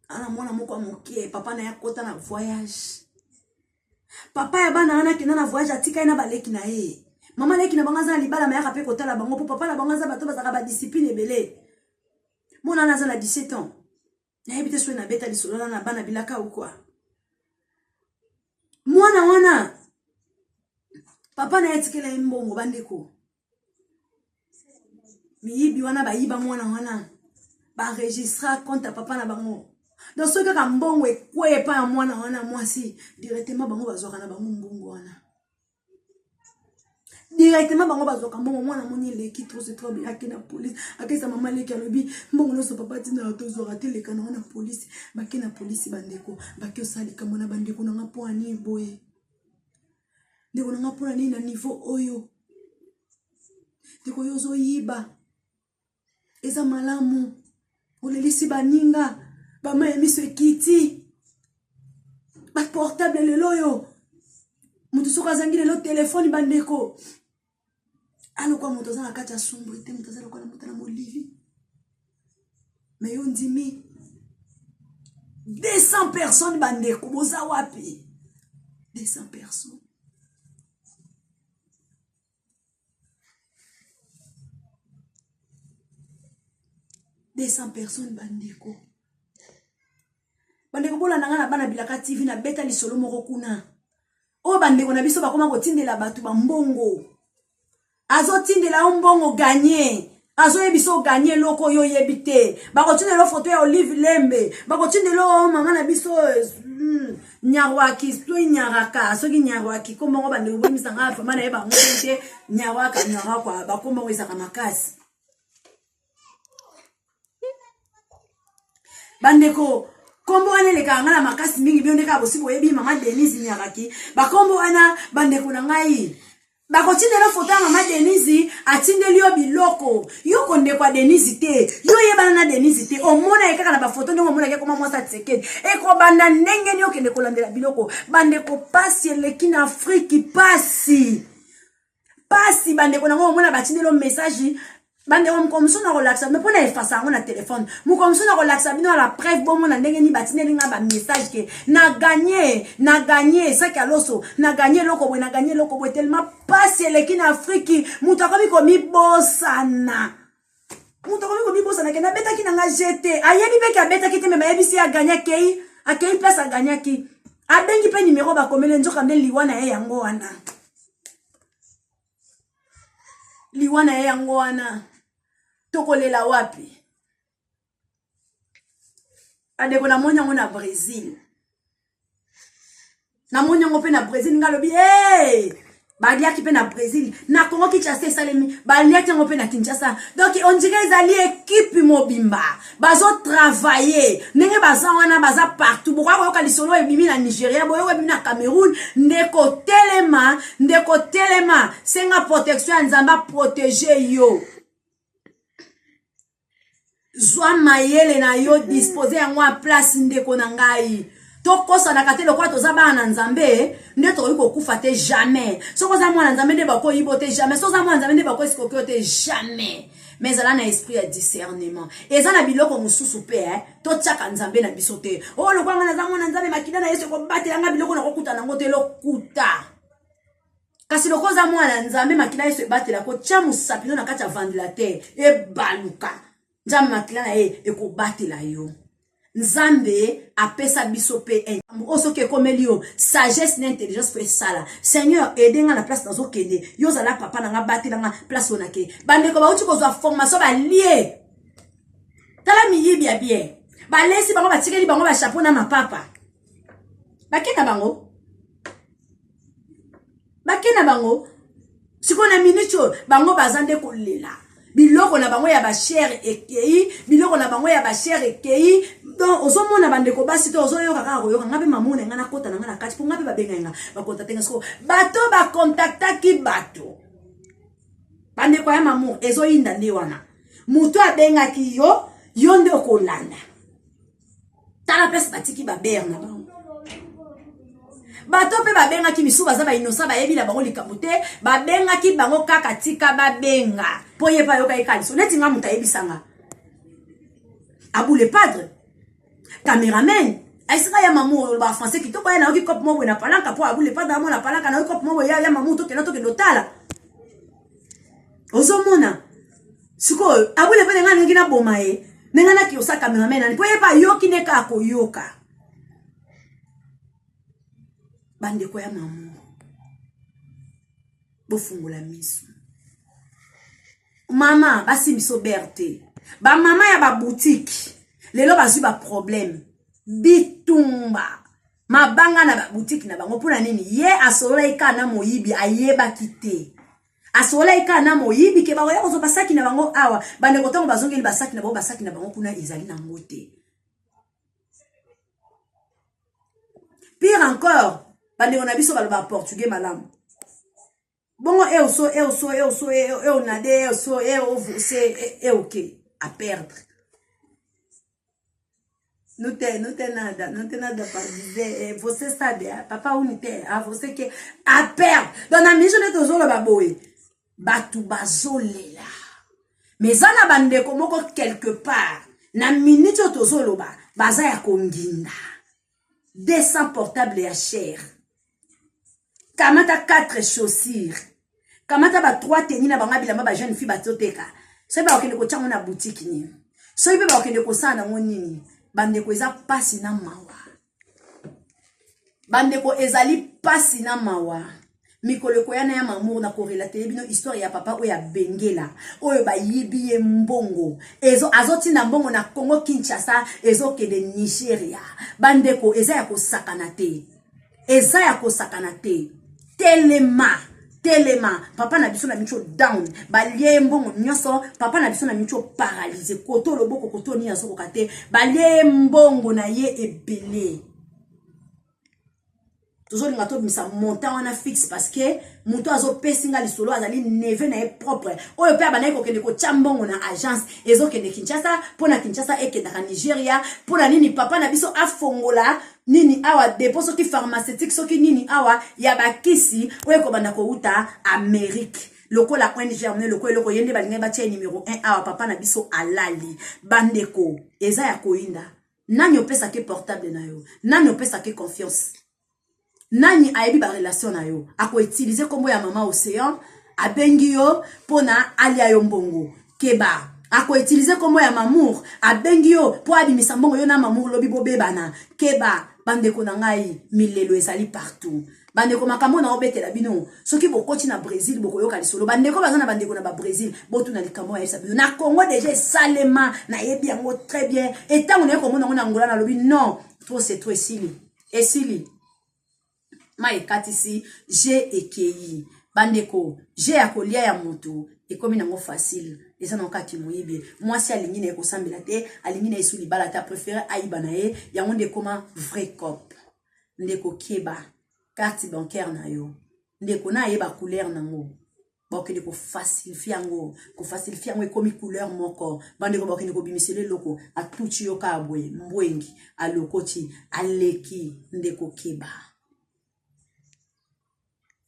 ana mwana moko mokie papa na ya kota na voyage papa ya bana wana kina na voyage atika na baleki na ye mama leki na bangaza libala mayaka pe kotala bango po papa na bangaza bato bazaka ba discipline ebele mona naza na 17 ans na ebite so na beta lisolo na bana bilaka ou quoi mwana wana papa na etikela mbongo bandeko miyibi wana bayiba mwana wana ba enregistra compte papa na bango donc soki kaka mbongo ekwepa ya mwana wana mwasi directement bango bazwaka na bango mbongo wana directement bango bazwaka mbongo mwana moni leki trop bien akina police akisa mama leki alobi mbongo noso papa tina tozwaka te leka na police bakina police bandeko bakio salika mona bandeko na ngapo ani boye ndeko na ngapo ani na niveau oyo ndeko yozo yiba eza malamu olelisi baninga bama emiso ekiti ba portable lelo oyo mutu soka azangi lelo telefone bandeko alo kwa mutu azana kati ya sombre te mutu azana kwa na mutu na molivi me yo ndimi 200 personnes bandeko boza wapi 200 personnes bandeko bandeko bola nanga na bana bilaka TV na beta lisolo moko kuna o bande kona biso bakoma kotindela batu bambongo. Azo tindela mbongo gagné. Azo yebiso gagné loko yo yebite. Bakotindela photo ya Olive Lembe. Bakotindela mama na biso nyarwaki sto nyaraka soki nyarwaki komo bande ubimisa ngafa mana yeba ngote nyarwaka nyarakwa bakoma wezaka makasi. Bandeko kombo wana leka ngana makasi mingi biondeka bosibo yebi mama Denise nyaraki bakombo wana bandeko na ngai bakotindela foto ya mama Denise atindeli yo biloko yo konde kwa Denise te yo yebana na Denise te omona ekaka na ba foto ndongo mona ke koma mwasa tsekedi eko banda ndenge ni okende kolandela biloko bandeko pasi eleki na Afrique pasi bandeko na ngo mona batindelo message bande on komsona relaxa me pona efasa ngo na téléphone mu komsona relaxa bino la preuve bon mona ndenge ni batineli nga ba message ke na gagné ça ki aloso na gagné loko bwe tellement passe eleki na Afrique mutu akomi komi bosana ke na beta ki na nga jeté ayebi pe ka beta ki te me mayebisi ya gagné akei place a gagné ki abengi pe numéro ba komele nzoka nde liwana ye yango wana tokolela wapi adeko na monyango na Brésil ngalobi baliaki pe na Brésil na Congo Kinshasa salemi baliaki ngo pe na Kinshasa donc on dirait ezali équipe mobimba bazo travailler ndenge baza wana baza partout boko yoka lisolo ebimi na Nigeria boyo ebimi na Cameroun ndeko telema senga protection ya nzamba protéger yo zwa mayele na yo disposer yango a place ndeko na ngai tokosa na katelo kwa toza bana nzambe nde to ko kufa te jamais soko za mwana nzambe nde bako yibote jamais soko za mwana nzambe nde bako sikokyo te jamais mais ala na esprit ya discernement eza na biloko mususu pe to tsaka nzambe na biso te o lokwanga na za mwana nzambe makida na yesu ko batela nga biloko na kokuta nango te lokuta kasi lokoza mwana nzambe makida yesu batela ko tcha musapino na kati ya ventilateur e baluka nzambe makila na ye ekobatela yo nzambe apesa biso pe osoke komeli yo sagesse na intelligence pe sala Seigneur edenga na place nazo kende yo zala papa na nga batela nga place onake bandeko ba uti kozwa formation ba lié tala miyibi ya bien ba lesi bango batikeli bango ba chapeau na mapapa bakena bango sikona minicho bango bazande kolela biloko na bango ya ba chair ekei biloko na bango ya ba chair ekei donc ozomona bandeko basi to ozoyoka kaka koyoka ngabe mamuna nga na kota na nga na kati po ngabe babenga nga bakontakte nga siko bato bakontaktaki bato bandeko ya mamu ezoyinda nde wana mutu abengaki yo nde okolanda tala pesi batiki babere na bango bato pe babengaki misu baza ba inosa bayebi na bango likambo te babengaki bango kaka tika babenga po yepa yoka ekaliso neti nga mutu ayebisanga Abou le padre cameraman aisaka ya mamu ba français kitoko ya na oki cop mo na palanka po Abou le padre mo na palanka na oki cop mo ya mamu to kenato ke dotala ozomona siko Abou le padre nga ngina boma nenga na ki osa cameraman ani po yepa yoki ne ka koyoka bandeko ya mamu bofungula miso mama basi biso berte ba mama ya ba boutique lelo bazwi ba problème bitumba mabanga na ba boutique na bango pona nini ye asola ikana moyibi ayeba kite asola ikana moyibi ke ba ya kozo basaki na bango awa bandeko tongo bazongeli basaki na bango kuna ezali na ngote pire encore bandeko na biso baloba portugais malamu bongo oso nade oso c'est ok à perdre não tem nada para dizer você sabe papa unité você que à perdre donc na miso de tozolo baboy batu bazolela mais ana bandeko moko quelque part na minute tozolo baza ya konginda 200 portables ya cher kamata 4 chaussures kamata ba 3 tennis na banga bilamba ba jeune fille batoteka so ba okende ko tsango na boutique ni so ba okende ko sana ngo nini bandeko eza pasi na mawa bandeko ezali pasi na mawa mikolo koyana ya mamour na korelate bino histoire ya papa oyo ya bengela oyo bayibi ye mbongo azotinda mbongo na Congo Kinshasa ezokende Nigeria bandeko eza ya kosakana te telema papa na biso na micho down balie mbongo nyonso papa na biso na micho paralysé koto loboko koto ni azo kokate balie mbongo na ye ebele toujours linga to misa montant wana fixe parce que muto azo pesinga lisolo azali neve na e propre oyo pe abana ko kende ko chambongo na agence ezo kende Kinshasa pona Kinshasa ekenda ka Nigeria pona nini papa na biso afongola nini awa dépense ki pharmaceutique soki nini awa ya bakisi oyo ko banda ko uta Amérique lokola ONG amne loko yende balinga batie numéro 1 awa papa na biso alali bandeko eza ya koinda nani opesa ke portable na yo nani opesa ke confiance nani ayebi ba relation na yo ako utiliser kombo ya mama Océan abengi yo pona alia yo mbongo keba ako utiliser kombo ya mamour abengi yo po abimisa mbongo yo na mamour lobi bobebana keba bandeko na ngai milelo ezali partout bandeko makambo na obetela bino soki bokoti na Brésil bokoyoka lisolo bandeko bazana bandeko na ba Brésil botu na likambo ya bino na Congo déjà salema na yebi yango très bien etango na komona ngona ngola na lobi non trop c'est trop esili ma ekatisi je ekei bandeko je ya kolia ya moto ekomi nango facile eza na kati moyibi mwasi alingi na ekosambela te alingi na esu libala ta préféré aiba na ye yango nde koma vrai cop ndeko keba carte bancaire na yo ndeko na yeba couleur nango bokende ko facilifie yango ekomi couleur moko bandeko bokende ko bimisele loko atuchi yo ka boye mbwengi alokoti aleki ndeko keba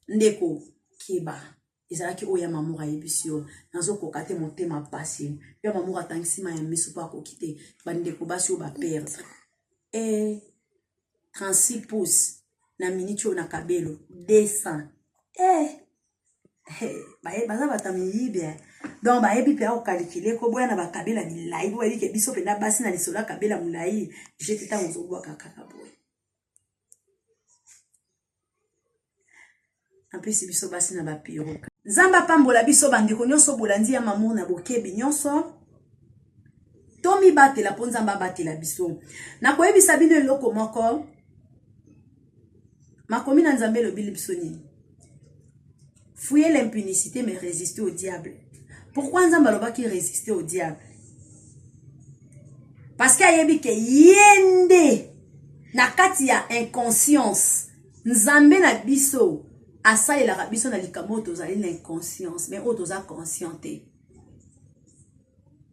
ndeko keba ezalaki oya mamour ayebisio nazo kokate motema pasi ya mamour atangisima ya miso pa kokite bandeko basi o ba perdre 36 pouces na minute na kabelo 200 baza batamiyibe donc bayebi pe au calculer ko boya na bakabela milai bo yebi ke biso pe na basi na lisola kabela mulai jeti tango zo bwa kaka boye apesi biso basi na bapiro nzamba pambola biso bandeko nyonso bolandi ya mamour na bokebi nyonso tomi batela po nzamba batela biso na koyebisa bino eloko moko makomi na nzambe lobili biso nini fouiller l'impunicité mais résister au diable. Pourquoi nzamba lobaki résister au diable? Parce qu'il y a que yende na kati ya inconscience nzambe na biso asa ela biso na likamoto za l'inconscience mais otoza consciente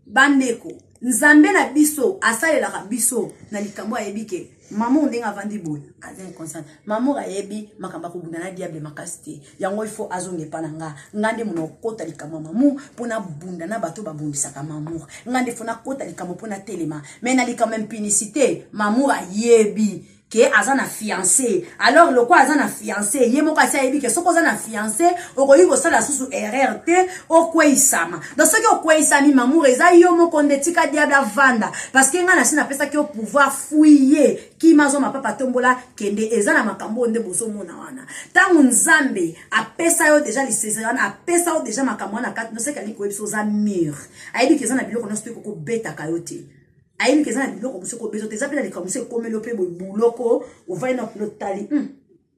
bandeko nzambe na biso asa ela biso na likambo ayebike maman ndenga vandi boy aza inconscient maman ayebi makamba ko bunda na diable makasite yango il faut azonge pananga ngande muno kota likambo mamu pona bunda na bato babundisaka mamour ngande fona kota likambo pona telema mais na likambo impunicité mamour ayebi que azana fiancé alors le quoi azana fiancé yemo kasi ayebi que soko azana fiancé okoyi ko sala susu RRT okweisama dans ce que okweisami mamour eza yo moko ndetika diable vanda parce que ngana sina pesa ki au pouvoir fouiller ki mazo mapapa tombola kende ezana makambo nde boso mona wana tangu nzambe apesa yo déjà lisezerana apesa yo déjà makambo na kati no se kali ko ebiso za mur ayebi que ezana biloko no stiko ko beta kayote ayebi kezana biloko muso ko bezo teza pela likamuse komelo pe buloko ovai na tali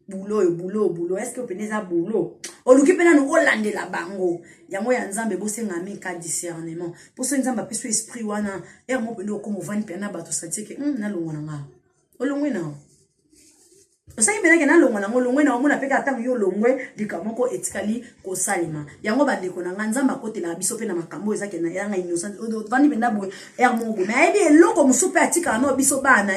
boulot est-ce que peneza boulot oluki pena no olandela bango yango ya nzambe bosenga mika discernement pour so nzamba peso esprit wana mo pendo ko movani pena bato satike na longwana nga olongwe na osai mena ke na longwa na ngolongwe na omona peka atango yo longwe likamoko etikali ko salima yango bandeko na nzamba kotela biso pe na makambo ezake na yanga innocent vandi benda boye mongo mais ebi eloko musupe atika no biso bana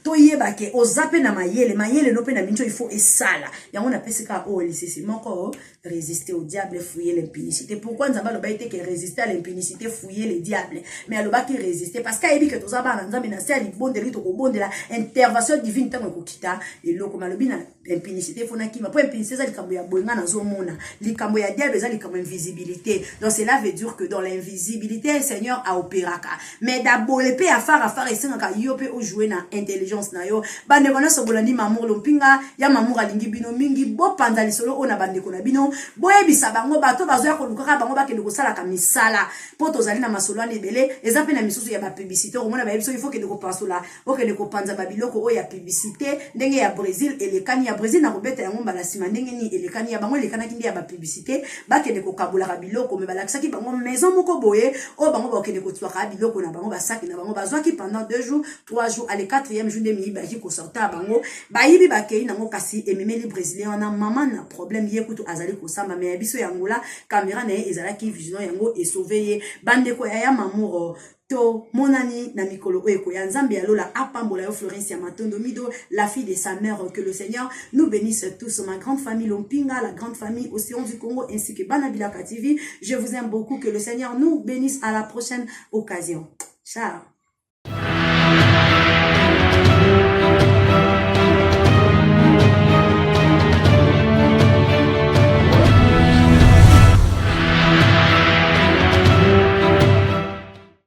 to yeba ke ozape na mayele no pe na mincho il faut esala yango na pesika o lisisi moko résister au diable fouiller l'impunicité pourquoi nzamba lo baite que résister à l'impunicité fouiller le diable mais aloba ki résister parce que ebi ke tozaba na nzambe na sia libondeli to ko bondela intervention divine tango ko kita eloko balobi na impunicité fona kima po impunicité za likambo ya boyenga na zomona likambo ya diable za likambo invisibilité. Donc cela veut dire que dans l'invisibilité Seigneur a opéraka mais d'abord pe afara esengaka yo pe o jouer na intelligence na yo bande kona sobolandi mamour lompinga ya mamour alingi bino mingi bo panza lisolo ona bande kona bino boyebisa bango bato bazoya kolukaka bango bakende kosalaka misala po tozali na masolo ane ebele eza pe na misusu ya ba publicité omona bayebiso il faut que de kopasola okende kopanza babiloko o ya publicité ndenge ya Brésil elekani ya Brésil na kobeta yango mbala sima ndenge ni elekani ya bango elekanaki nde ya ba publicité bakende kokabulaka biloko me balakisaki bango maison moko boye o bango bakende kotwaka biloko na bango basaki na bango bazwaki pendant 2 jours 3 jours à le 4e jour de mi baki ko sorta bango bayibi bakei nango kasi ememeli brésilien wana mama na problème ye kutu azali kosamba mais biso yangola caméra na ezalaki vision yango et sauver bande ko ya mamour to monani na mikolo eko ya nzambe alola apambola yo Florence ya Matondo Mido la fille de sa mère. Que le Seigneur nous bénisse tous, ma grande famille Lompinga, la grande famille Océan du Congo ainsi que Banabilaka TV. Je vous aime beaucoup, que le Seigneur nous bénisse. À la prochaine occasion. Ciao.